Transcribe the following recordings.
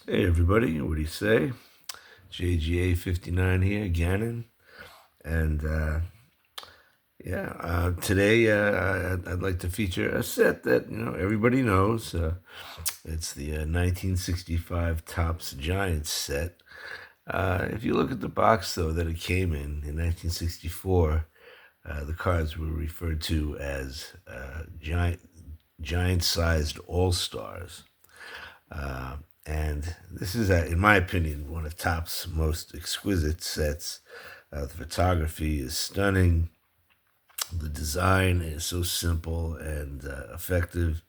Hey everybody, what do you say? JGA 59 here, Gannon. And today I'd like to feature a set that, everybody knows. It's the 1965 Topps Giants set. If you look at the box, though, that it came in 1964, the cards were referred to as giant-sized all-stars. And this is, in my opinion, one of Topps most exquisite sets. The photography is stunning. The design is so simple and effective.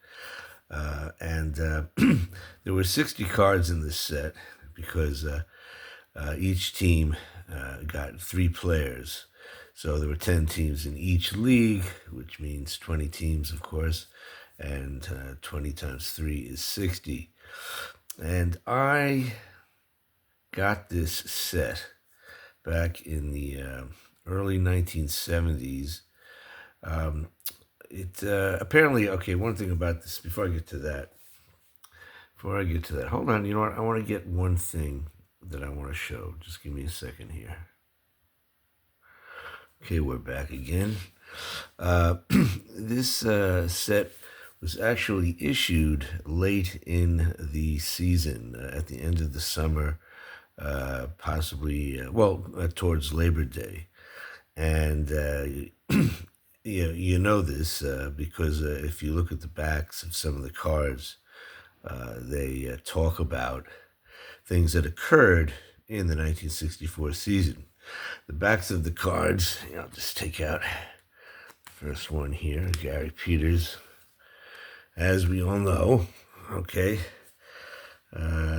And there were 60 cards in this set because each team got 3 players. So there were 10 teams in each league, which means 20 teams, of course, and 20 times 3 is 60. And I got this set back in the early 1970s. It apparently, okay, one thing about this before I get to that, hold on, you know what? I want to get one thing that I want to show. Just give me a second here. Okay, we're back again. This set was actually issued late in the season, at the end of the summer, possibly, towards Labor Day. And you know this because if you look at the backs of some of the cards, they talk about things that occurred in the 1964 season. The backs of the cards, I'll just take out the first one here, Gary Peters. As we all know, okay,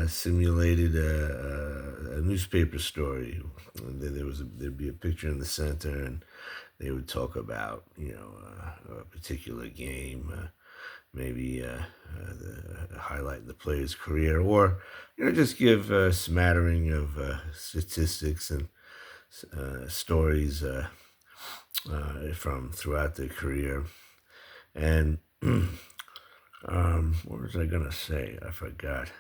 simulated a newspaper story. There'd be a picture in the center, and they would talk about a particular game, maybe highlight the player's career, or just give a smattering of statistics and stories from throughout their career. And what was I gonna say? I forgot.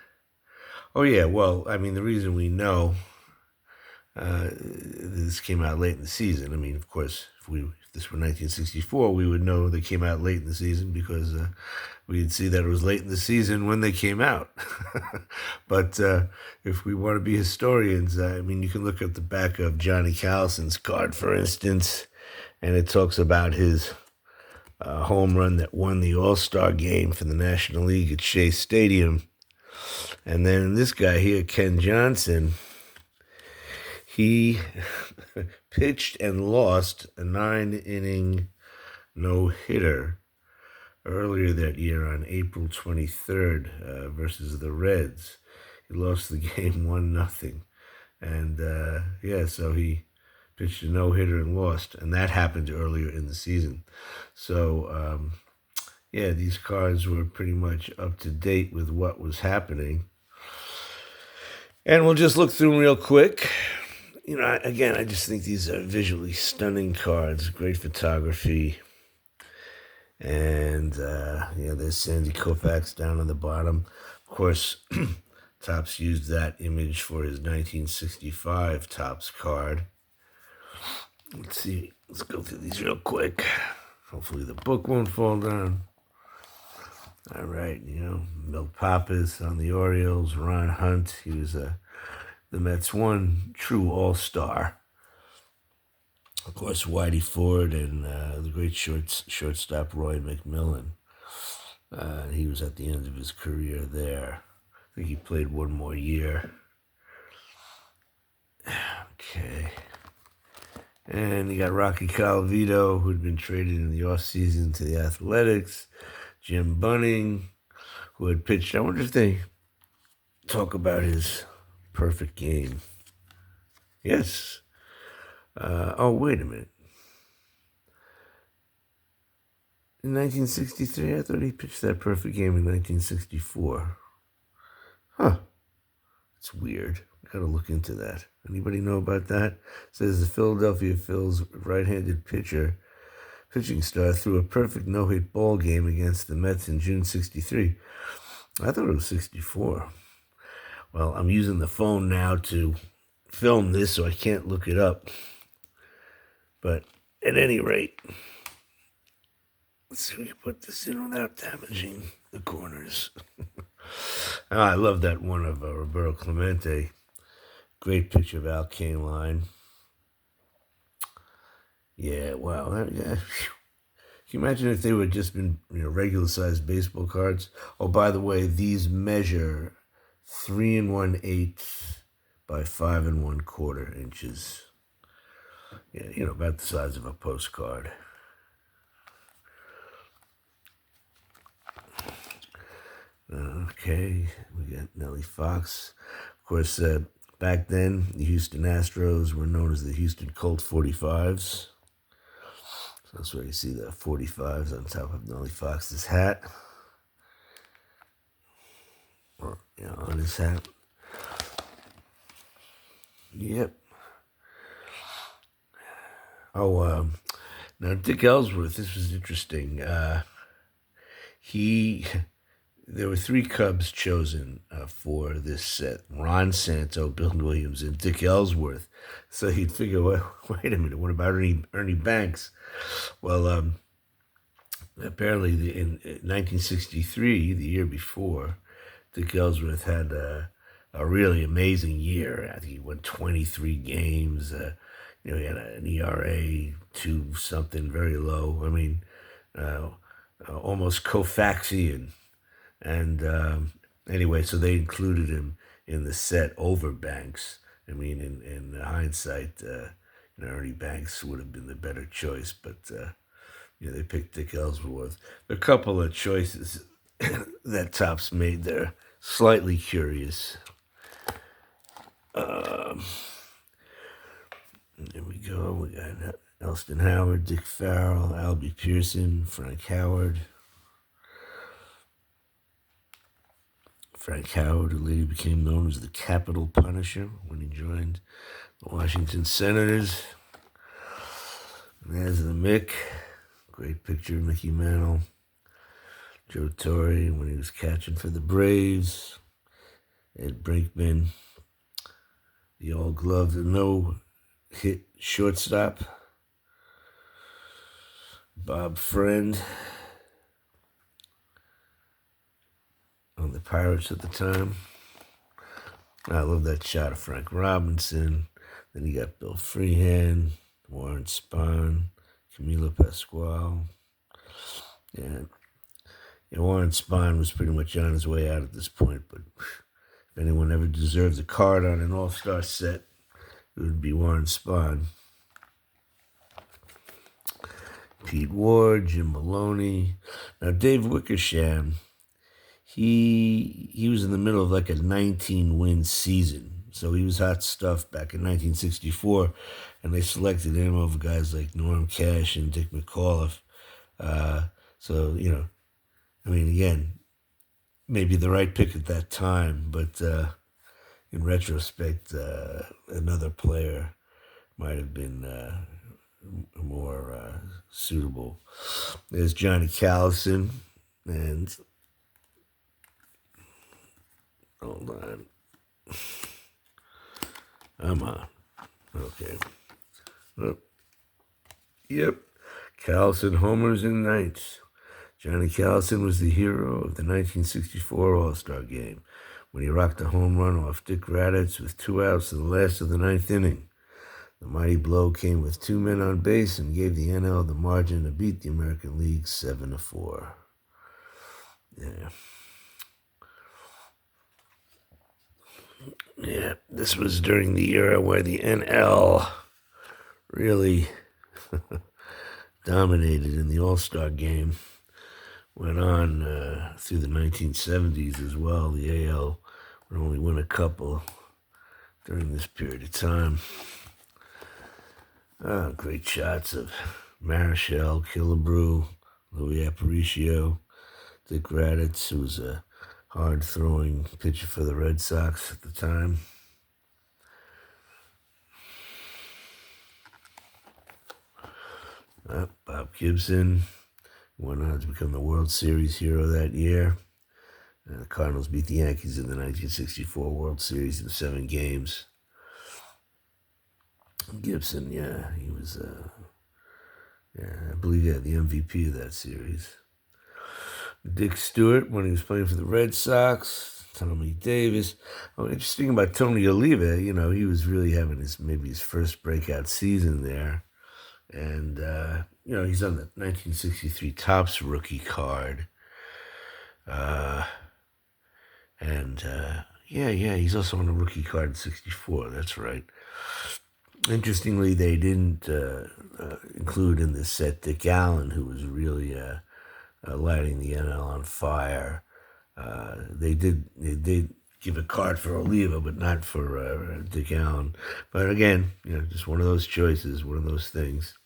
Oh yeah, well, I mean, the reason we know this came out late in the season. I mean, of course, if this were 1964, we would know they came out late in the season because we'd see that it was late in the season when they came out. But if we want to be historians, I mean, you can look at the back of Johnny Carlson's card, for instance, and it talks about his home run that won the All-Star game for the National League at Shea Stadium. And then this guy here, Ken Johnson, he pitched and lost a 9-inning no-hitter earlier that year on April 23rd versus the Reds. He lost the game 1-0. And so he pitched a no-hitter and lost. And that happened earlier in the season. So, these cards were pretty much up to date with what was happening. And we'll just look through them real quick. I just think these are visually stunning cards, great photography. And, there's Sandy Koufax down on the bottom. Of course, Topps used that image for his 1965 Topps card. Let's see. Let's go through these real quick. Hopefully the book won't fall down. All right, Milt Pappas on the Orioles, Ron Hunt. He was the Mets' one true all-star. Of course, Whitey Ford and the great shortstop Roy McMillan. He was at the end of his career there. I think he played one more year. Okay. And you got Rocky Colavito, who'd been traded in the offseason to the Athletics. Jim Bunning, who had pitched. I wonder if they talk about his perfect game. Yes. Wait a minute. In 1963, I thought he pitched that perfect game in 1964. Huh. It's weird. I gotta look into that. Anybody know about that? It says the Philadelphia Phil's right-handed pitching star threw a perfect no-hit ball game against the Mets in June 63. I thought it was 64. Well, I'm using the phone now to film this, so I can't look it up. But at any rate, let's see if we can put this in without damaging the corners. I love that one of Roberto Clemente. Great picture of Al Kaline. Yeah, wow. Yeah. Can you imagine if they would have just been, regular sized baseball cards? Oh, by the way, these measure 3 1/8 by 5 1/4 inches. Yeah, about the size of a postcard. Okay, we got Nellie Fox. Of course, back then, the Houston Astros were known as the Houston Colt 45s. So that's where you see the 45s on top of Nellie Fox's hat. Or, on his hat. Yep. Oh, now Dick Ellsworth, this was interesting. There were 3 Cubs chosen for this set: Ron Santo, Bill Williams, and Dick Ellsworth. So you'd figure, well, wait a minute, what about Ernie Banks? Well, apparently in 1963, the year before, Dick Ellsworth had a really amazing year. I think he won 23 games. He had an ERA 2 something, very low. I mean, almost Koufaxian. And anyway, so they included him in the set over Banks. I mean, in hindsight, Ernie Banks would have been the better choice, but they picked Dick Ellsworth. There are a couple of choices that Topps made there, slightly curious. There we go. We got Elston Howard, Dick Farrell, Albie Pearson, Frank Howard. Frank Howard, who later became known as the Capital Punisher when he joined the Washington Senators. And there's the Mick. Great picture of Mickey Mantle. Joe Torre when he was catching for the Braves. Ed Brinkman, the all-gloved, no-hit shortstop. Bob Friend on the Pirates at the time. I love that shot of Frank Robinson. Then you got Bill Freehan, Warren Spahn, Camilo Pascual. Yeah, Warren Spahn was pretty much on his way out at this point, but if anyone ever deserves a card on an all-star set, it would be Warren Spahn. Pete Ward, Jim Maloney. Now, Dave Wickersham, he was in the middle of like a 19-win season. So he was hot stuff back in 1964, and they selected him over guys like Norm Cash and Dick McAuliffe. Again, maybe the right pick at that time, but in retrospect, another player might have been more suitable. There's Johnny Callison, and hold on. I'm on. Okay. Oh. Yep. Callison homers and ninths. Johnny Callison was the hero of the 1964 All-Star Game when he rocked a home run off Dick Raditz with 2 outs in the last of the 9th inning. The mighty blow came with 2 men on base and gave the NL the margin to beat the American League 7-4. Yeah. Yeah, this was during the era where the NL really dominated in the All-Star Game. Went on through the 1970s as well. The AL would only win a couple during this period of time. Great shots of Marichal, Killebrew, Louis Aparicio, Dick Raditz, who was a hard-throwing pitcher for the Red Sox at the time. Bob Gibson went on to become the World Series hero that year. The Cardinals beat the Yankees in the 1964 World Series in 7 games. Gibson, yeah, he was, I believe he had the MVP of that series. Dick Stewart, when he was playing for the Red Sox. Tommy Davis. Oh, interesting about Tony Oliva, he was really having maybe his first breakout season there. And, he's on the 1963 Topps rookie card. He's also on the rookie card in 64. That's right. Interestingly, they didn't include in this set Dick Allen, who was really lighting the NL on fire. They did give a card for Oliva, but not for Dick Allen. But again, just one of those choices, one of those things.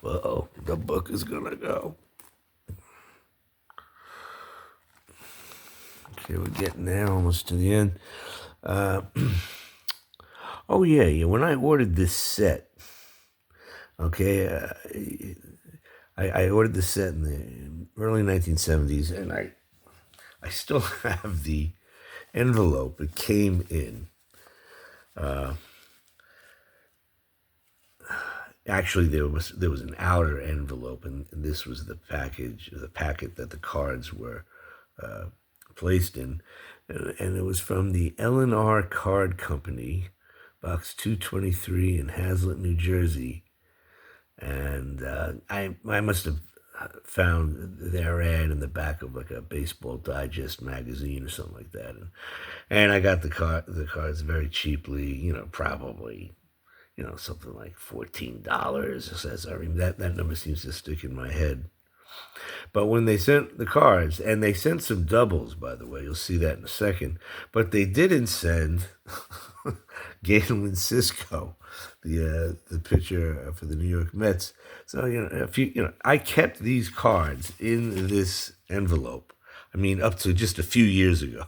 Well, the book is gonna go. Okay, we're getting there, almost to the end. When I ordered this set, okay, I ordered this set in the early 1970s, and I still have the envelope it came in. Actually, there was an outer envelope, and this was the packet that the cards were placed in, and it was from the L&R Card Company, Box 223 in Hazlet, New Jersey. And I must have found their ad in the back of like a Baseball Digest magazine or something like that, and I got the cards very cheaply. Probably, something like $14. As I mean, that number seems to stick in my head. But when they sent the cards, and they sent some doubles, by the way, you'll see that in a second, but they didn't send Galen Cisco, the pitcher for the New York Mets. So, I kept these cards in this envelope. I mean, up to just a few years ago.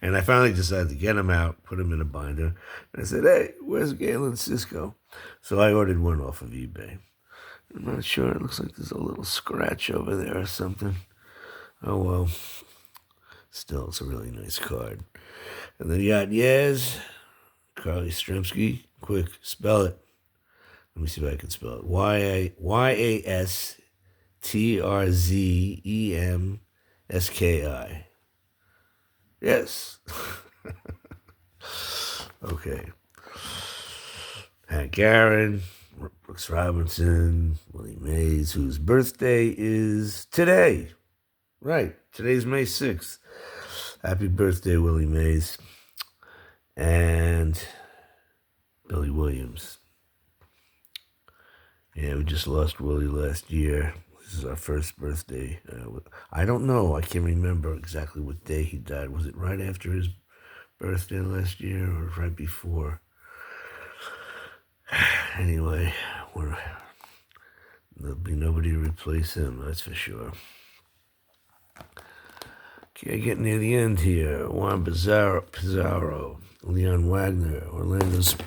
And I finally decided to get them out, put them in a binder. And I said, hey, where's Galen Cisco? So I ordered one off of eBay. I'm not sure. It looks like there's a little scratch over there or something. Oh, well. Still, it's a really nice card. And then you got Yaz, Carly Yastrzemski. Quick, spell it. Let me see if I can spell it. Yastrzemski. Yes. Okay. Hank Aaron, Brooks Robinson, Willie Mays, whose birthday is today. Right. Today's May 6th. Happy birthday, Willie Mays. And Billy Williams. Yeah, we just lost Willie last year. This is our first birthday. I don't know. I can't remember exactly what day he died. Was it right after his birthday last year or right before? Anyway, there'll be nobody to replace him, that's for sure. Okay, getting near the end here. Juan Pizarro, Leon Wagner, Orlando. See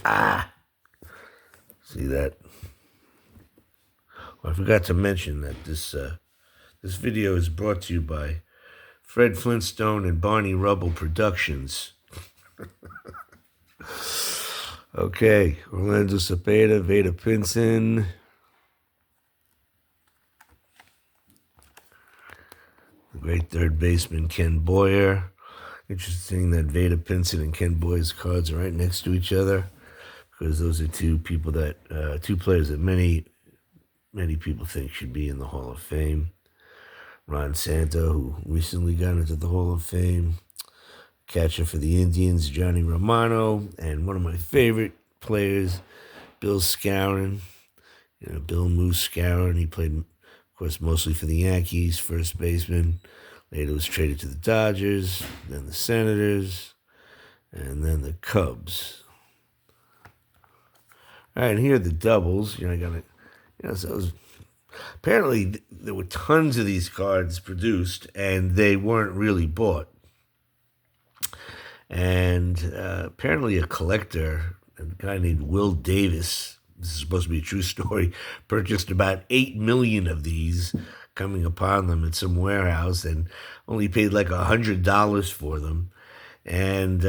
that? Well, I forgot to mention that this video is brought to you by Fred Flintstone and Barney Rubble Productions. Okay, Orlando Cepeda, Veda Pinson. The great third baseman Ken Boyer. Interesting that Veda Pinson and Ken Boyer's cards are right next to each other, because those are two players that many people think should be in the Hall of Fame. Ron Santo, who recently got into the Hall of Fame. Catcher for the Indians, Johnny Romano. And one of my favorite players, Bill Skowron. Bill Moose Skowron. He played, of course, mostly for the Yankees, first baseman. Later was traded to the Dodgers, then the Senators, and then the Cubs. All right, and here are the doubles. Apparently there were tons of these cards produced, and they weren't really bought. And apparently a collector, a guy named Will Davis, this is supposed to be a true story, purchased about 8 million of these, coming upon them at some warehouse and only paid like $100 for them. And,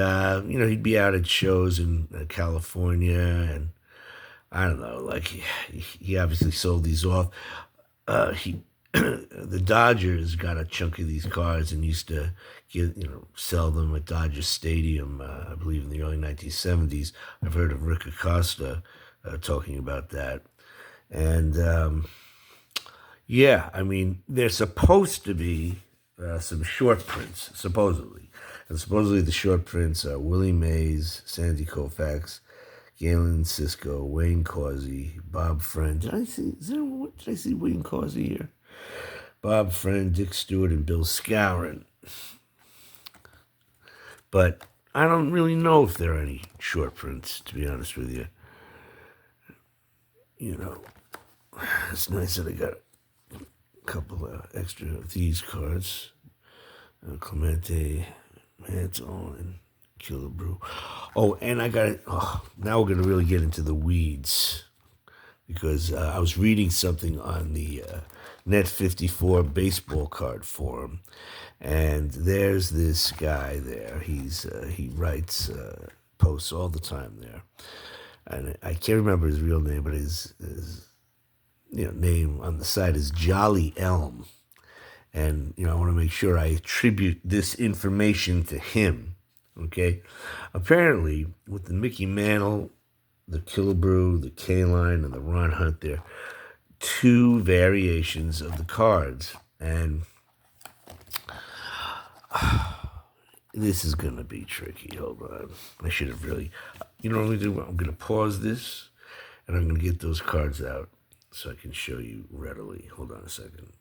he'd be out at shows in California, and I don't know, like he obviously sold these off. He The Dodgers got a chunk of these cars and used to sell them at Dodger Stadium. I believe in the early 1970s. I've heard of Rick Acosta talking about that, and yeah, I mean they're supposed to be some short prints, supposedly, and supposedly the short prints are Willie Mays, Sandy Koufax, Galen Cisco, Wayne Causey, Bob Friend. Did I see Wayne Causey here? Bob Friend, Dick Stewart, and Bill Skowron. But I don't really know if there are any short prints, to be honest with you. It's nice that I got a couple of extra of these cards. Clemente, Mantle, and Killebrew. Oh, and I got it. Oh, now we're going to really get into the weeds, because I was reading something on the Net 54 baseball card forum, and there's this guy there. He writes posts all the time there, and I can't remember his real name, but his name on the site is Jolly Elm, and I want to make sure I attribute this information to him. Okay, apparently with the Mickey Mantle, the Killebrew, the K-Line, and the Ron Hunt, there are two variations of the cards, and this is gonna be tricky. Hold on, I should have really. What I'm gonna do? I'm gonna pause this, and I'm gonna get those cards out so I can show you readily. Hold on a second.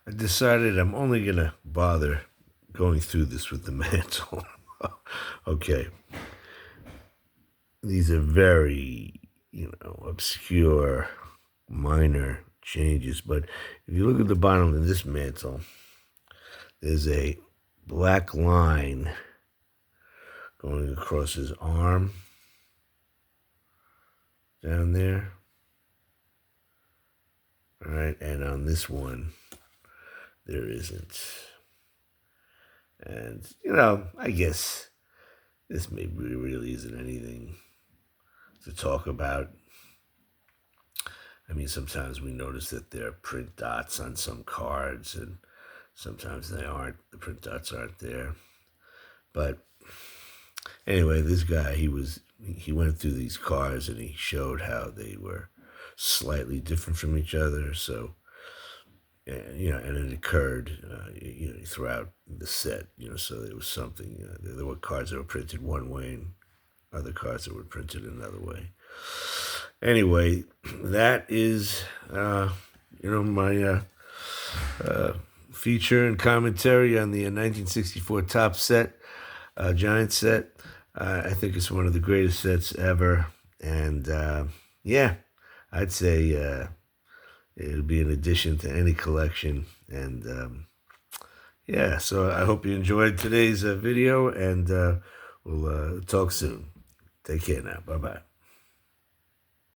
I decided I'm only gonna bother going through this with the Mantle. Okay. These are very, obscure, minor changes. But if you look at the bottom of this Mantle, there's a black line going across his arm down there. All right, and on this one, there isn't. And, I guess this maybe really isn't anything to talk about. I mean, sometimes we notice that there are print dots on some cards, and sometimes they aren't. The print dots aren't there. But anyway, this guy, he went through these cards and he showed how they were slightly different from each other. So, and it occurred, throughout the set. So there was something. There were cards that were printed one way, and other cards that were printed another way. Anyway, that is, my feature and commentary on the 1964 Top set, Giant set. I think it's one of the greatest sets ever, and yeah, I'd say it'll be an addition to any collection. And yeah, so I hope you enjoyed today's video, and we'll talk soon. Take care now. Bye-bye.